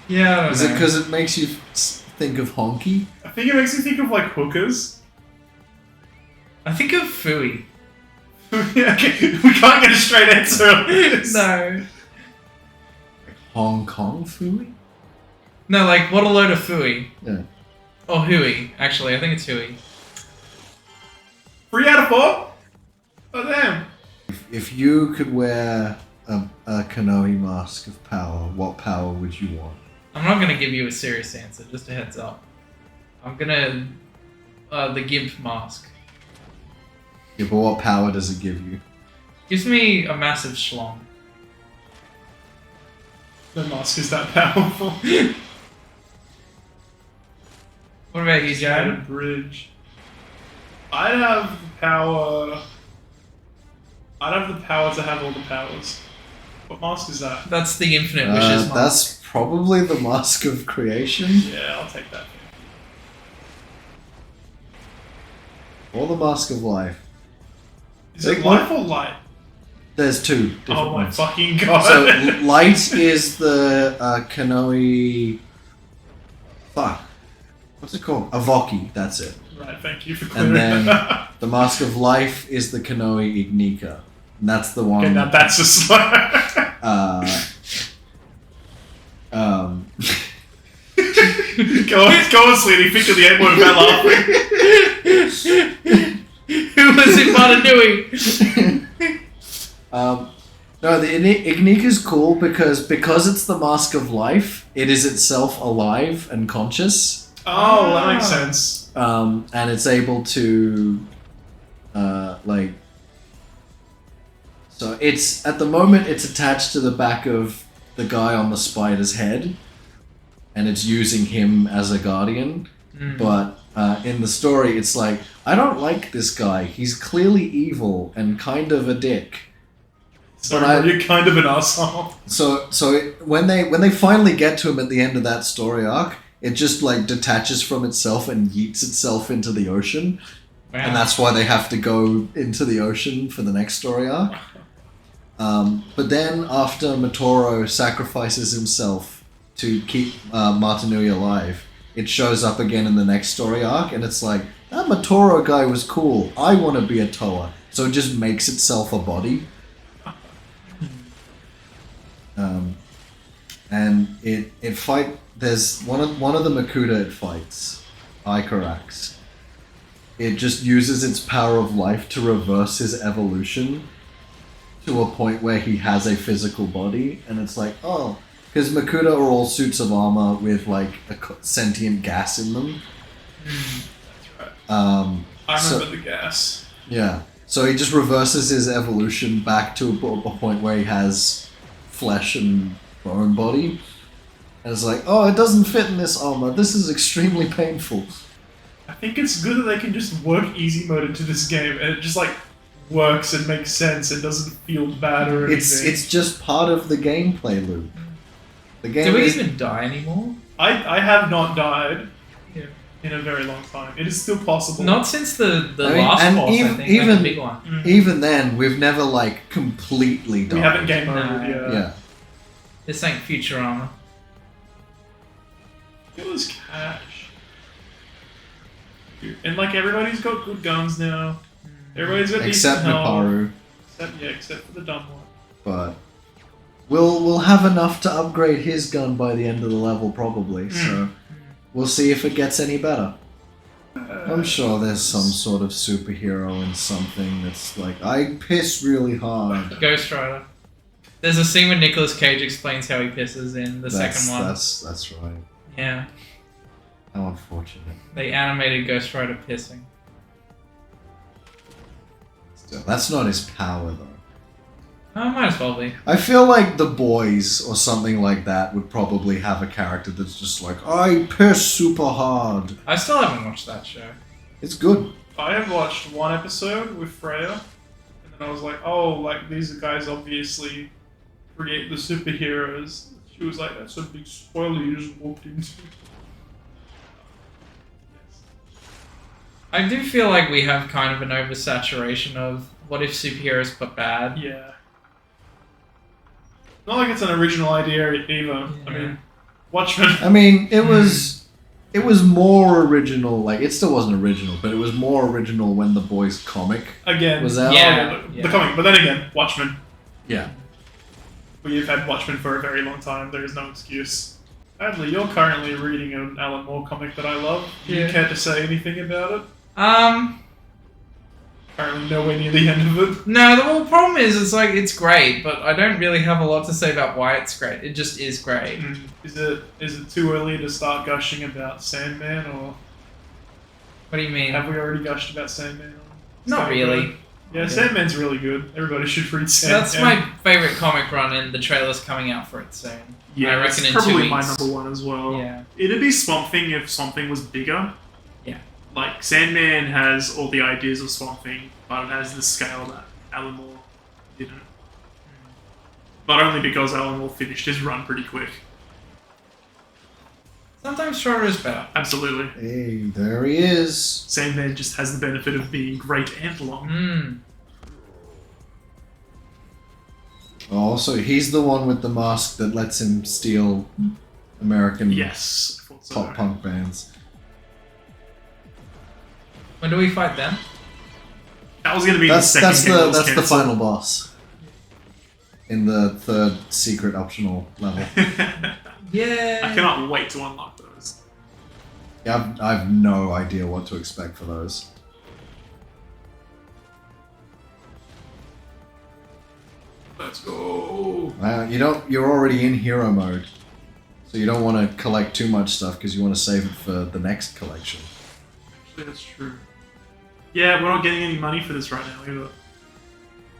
Yeah, I don't Is know. it because it makes you think of honky? I think it makes me think of like hookers. I think of Fooey. Yeah, okay, we can't get a straight answer on this. No. Hong Kong Fooey? No, like, what a load of Fooey. Yeah. Or Hui, actually. I think it's Hui. 3 out of 4? Oh, damn. If you could wear a Kanohi mask of power, what power would you want? I'm not gonna give you a serious answer, just a heads up. I'm gonna... the Gimp mask. Yeah, but what power does it give you? Gives me a massive schlong. The mask is that powerful. What about you, Shattered Jared? bridge. I'd have the power to have all the powers. What mask is that? That's the Infinite Wishes mask. That's probably the Mask of Creation. Yeah, I'll take that. Or the Mask of Life. Is it Take life one. or light? There's two different Oh my ones. fucking god. So light is the Kanohi. Fuck. What's it called? Avoki. That's it. Right, thank you for clearing And then that. the Mask of Life is the Kanohi Ignika. And that's the one. Okay, now that's a slur. Go on, sweetie. Think of the N word about laughing. Who was in Matanui? No, the Ignika's cool because it's the Mask of Life. It is itself alive and conscious. Oh, that makes sense. And it's able to, so it's, at the moment, it's attached to the back of the guy on the spider's head, and it's using him as a guardian. But in the story, it's like, I don't like this guy. He's clearly evil and kind of a dick. So But you're kind of an asshole. When they finally get to him at the end of that story arc, it just like detaches from itself and yeets itself into the ocean. Wow. And that's why they have to go into the ocean for the next story arc. But then after Matoro sacrifices himself to keep Matanui alive, it shows up again in the next story arc, and it's like, that Matoro guy was cool. I want to be a Toa. So it just makes itself a body. And it fight. There's one of the Makuta it fights, Ikorax. It just uses its power of life to reverse his evolution to a point where he has a physical body, and it's like, oh, because Makuta are all suits of armor with like a sentient gas in them. I remember So- the gas. Yeah. So he just reverses his evolution back to a point where he has flesh and bone body. And it's like, oh, it doesn't fit in this armor. This is extremely painful. I think it's good that they can just work easy mode into this game and it just like works and makes sense and doesn't feel bad or anything. It's just part of the gameplay loop. The game Do we is, even die anymore? I have not died Yeah. in a very long time. It is still possible. Not since the I mean, last and boss, even- I think. Like even- the big one. Mm. even then, we've never like completely died. We haven't game over, No. yeah. Yeah. This ain't Futurama. It was cash. Dude, and like everybody's got good guns now. Everybody's got Except decent health. Nuparu. Except for the dumb one. But we'll have enough to upgrade his gun by the end of the level probably. So we'll see if it gets any better. I'm sure there's some sort of superhero in something that's like I piss really hard. Ghost Rider. There's a scene where Nicolas Cage explains how he pisses in the second one. That's right. Yeah. How unfortunate. They animated Ghost Rider pissing. Still, that's not his power though. Oh, might as well be. I feel like The Boys or something like that would probably have a character that's just like, I piss super hard. I still haven't watched that show. It's good. I have watched one episode with Freya, and then I was like, oh, like these guys obviously create the superheroes. She was like, that's a big spoiler you just walked into. I do feel like we have kind of an oversaturation of what if superheroes but bad. Yeah. Not like it's an original idea either. Yeah. I mean, Watchmen. I mean, it was more original. Like it still wasn't original, but it was more original when The Boys comic Again. was out. Yeah. The comic, but then again, Watchmen. Yeah. We've had Watchmen for a very long time. There is no excuse. Adley, you're currently reading an Alan Moore comic that I love. Do you Yeah. care to say anything about it? Currently nowhere near the end of it. No, the whole problem is it's like it's great, but I don't really have a lot to say about why it's great. It just is great. Is it too early to start gushing about Sandman, or What do you mean? have we already gushed about Sandman? Not really. Yeah, Sandman's really good. Everybody should read Sandman. That's my favorite comic run, and the trailer's coming out for it soon. Yeah, I reckon it's in 2 probably weeks. my number one as well. Yeah. It'd be Swamp Thing if Swamp Thing was bigger. Yeah. Like, Sandman has all the ideas of Swamp Thing, but it has the scale that Alan Moore didn't. But only because Alan Moore finished his run pretty quick. Sometimes shorter is better. Absolutely. Hey, there he is. Sandman just has the benefit of being great and long. Also, he's the one with the mask that lets him steal American Yes, I thought so. pop punk bands. When do we fight them? That was going to be That's the second game that was that's the cancelled. final boss. In the third secret optional level. Yeah. I cannot wait to unlock those. Yeah, I've no idea what to expect for those. Let's go. You're already in hero mode, so you don't want to collect too much stuff because you want to save it for the next collection. Actually, that's true. Yeah, we're not getting any money for this right now either.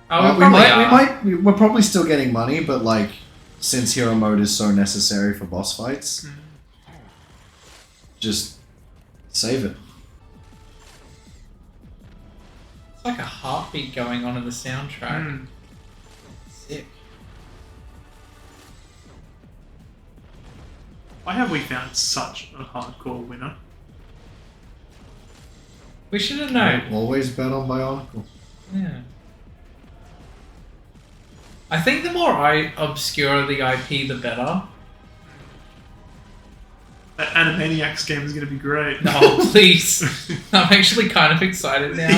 Oh, We're probably still getting money, but like, since hero mode is so necessary for boss fights, just save it. It's like a heartbeat going on in the soundtrack. Sick. Why have we found such a hardcore winner? We should have known. Always bet on Bionicle. Yeah. I think the more I obscure the IP, the better. That Animaniacs game is going to be great. No, please. I'm actually kind of excited now.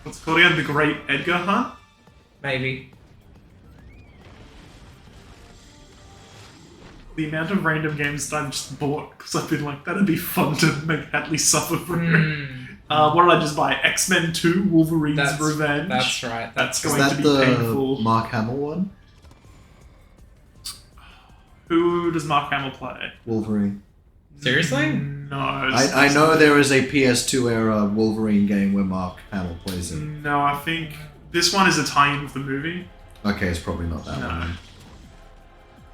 What's it called again? The Great Edgar Hunt? Maybe. The amount of random games that I've just bought because I've been like, that'd be fun to make Hadley suffer for. What did I just buy? X-Men 2 Wolverine's Revenge. That's right. That's Is going that to be the painful. Mark Hamill one? Who does Mark Hamill play? Wolverine. Seriously? No. I know there is a PS2 era Wolverine game where Mark Hamill plays it. No, I think this one is a tie-in with the movie. Okay, it's probably not that No. one.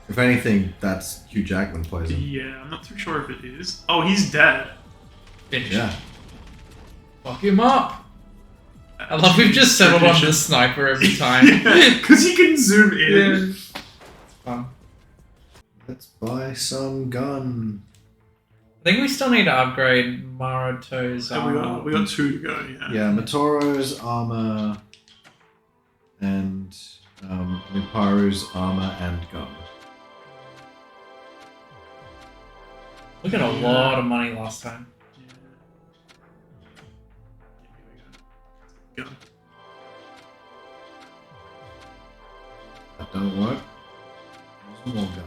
If anything, that's Hugh Jackman plays him. Yeah, I'm not too sure if it is. Oh, he's dead. Finished. Yeah. Fuck him up. I love we've just settled on the sniper every time. Because you can zoom in. It's fun. Let's buy some gun. I think we still need to upgrade Maruto's So armor. we got 2 to go, yeah. Yeah, Motoro's armor and Nuparu's armor and gun. We got a lot of money last time. Go. That don't work. Use more gun.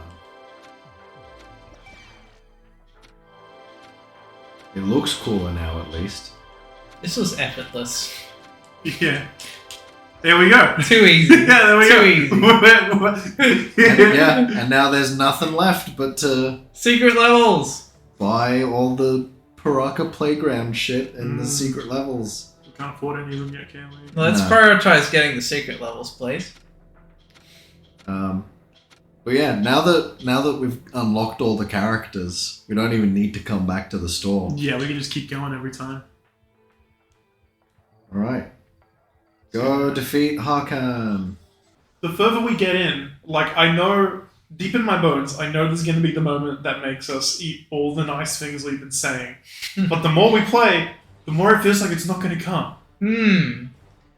It looks cooler now, at least. This was effortless. Yeah. There we go. Too easy. Yeah, there we Too go. easy. And now there's nothing left but to Secret levels. buy all the Paraka playground shit and the secret levels. We can't afford any of them yet, can we? Let's No. prioritize getting the secret levels, please. But yeah, now that we've unlocked all the characters, we don't even need to come back to the store. Yeah, we can just keep going every time. Alright. Go defeat Hakan. The further we get in, like, I know, deep in my bones, I know there's going to be the moment that makes us eat all the nice things we've been saying. But the more we play, the more it feels like it's not going to come.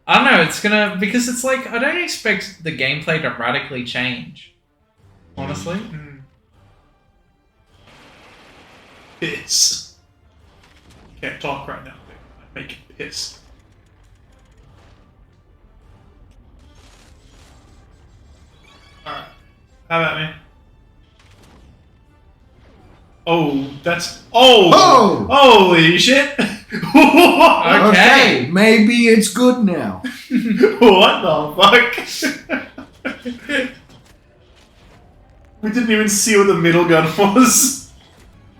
I don't know, it's gonna... Because it's like, I don't expect the gameplay to radically change. Honestly. Piss. Can't talk right now, I'm making piss. Alright. How about me? Oh, that's... Oh! Oh! Holy shit! Okay. Maybe it's good now. What the fuck? We didn't even see what the middle gun was.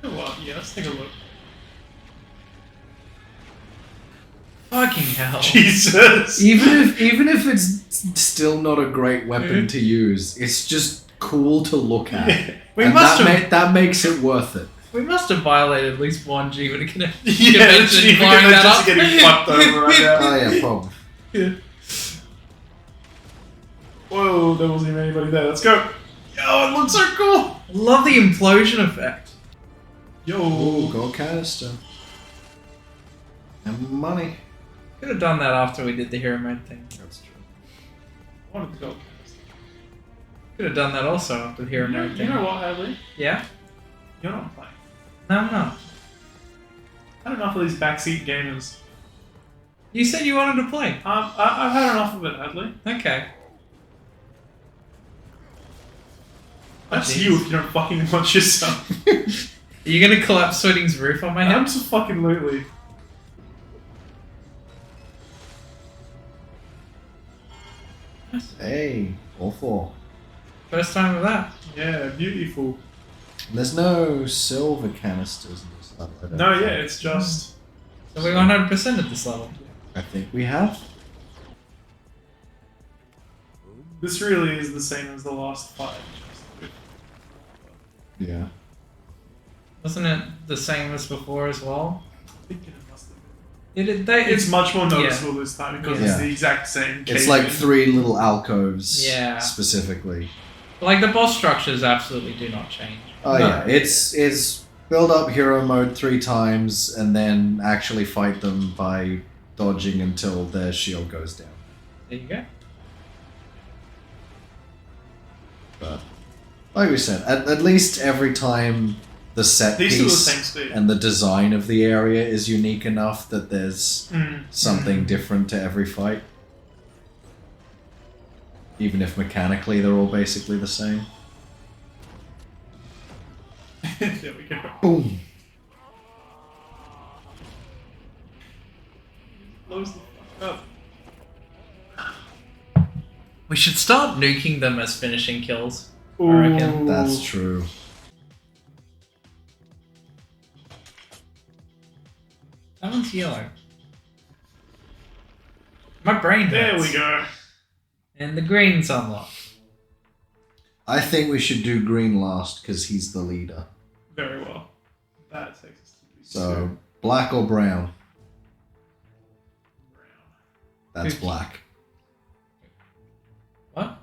Well, yeah, let's take a look. Fucking hell. Jesus. Even if it's still not a great weapon to use, it's just cool to look at. Yeah. We And must have... that makes it worth it. We must have violated at least one G-Con convention Yeah, literally, blowing because that just up. getting fucked over right now. Oh yeah, probably. Yeah. Whoa, there wasn't even anybody there. Let's go. Yo, it looks so cool. Love the implosion effect. Yo. Ooh, gold canister. And money. Could have done that after we did the hero mode thing. That's true. I wanted to go. Could have done that also after the hero mode You thing. know what, Hadley? Yeah? You're not playing. No, I'm not. I had enough of these backseat gamers. You said you wanted to play. I've had enough of it, Hadley. Okay. That's jeez. you if you don't fucking watch yourself. Are you gonna collapse Sweating's roof on my head? Absolutely. Hey, all four. First time with that. Yeah, beautiful. There's no silver canisters in this level. I don't No, think. yeah, it's just... So we 100% at this level. I think we have. This really is the same as the last fight. Yeah. Wasn't it the same as before as well? I think it must have been. It's It's much more noticeable this time because it's Yeah. the exact same It's cave like in. 3 little alcoves. Yeah. Specifically. like the boss structures absolutely do not change. Oh No. yeah, it's build up hero mode 3 times and then actually fight them by dodging until their shield goes down. There you go. But like we said, at least every time the set These are the piece same speed. and the design of the area is unique enough that there's something different to every fight. Even if mechanically they're all basically the same. There we go. Boom. Blows the fuck up. We should start nuking them as finishing kills. Ooh. I reckon. That's true. That one's yellow. My brain There hurts. we go. And the green's unlocked. I think we should do green last because he's the leader. Very well. That takes us to So, black or brown? That's black. What?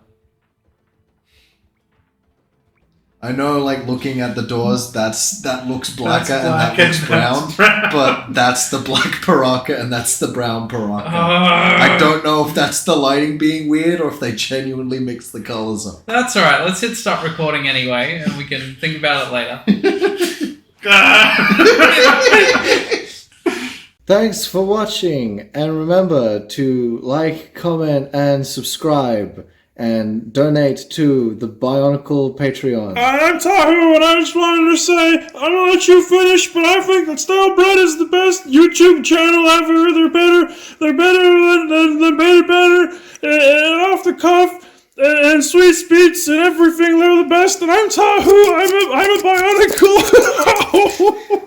I know, like, looking at the doors, that looks blacker That's and black that looks and brown, that's brown. but that's the black Paraka and that's the brown Paraka. Ah. I don't know if that's the lighting being weird or if they genuinely mix the colors up. That's alright, let's hit stop recording anyway, and we can think about it later. Thanks for watching, and remember to like, comment, and subscribe, and donate to the Bionicle Patreon. I'm Tahu, and I just wanted to say, I'm gonna let you finish, but I think that Style Blood is the best YouTube channel ever. They're better than better, and off the cuff, and sweet speech and everything. They're the best, and I'm Tahu. I'm a Bionicle.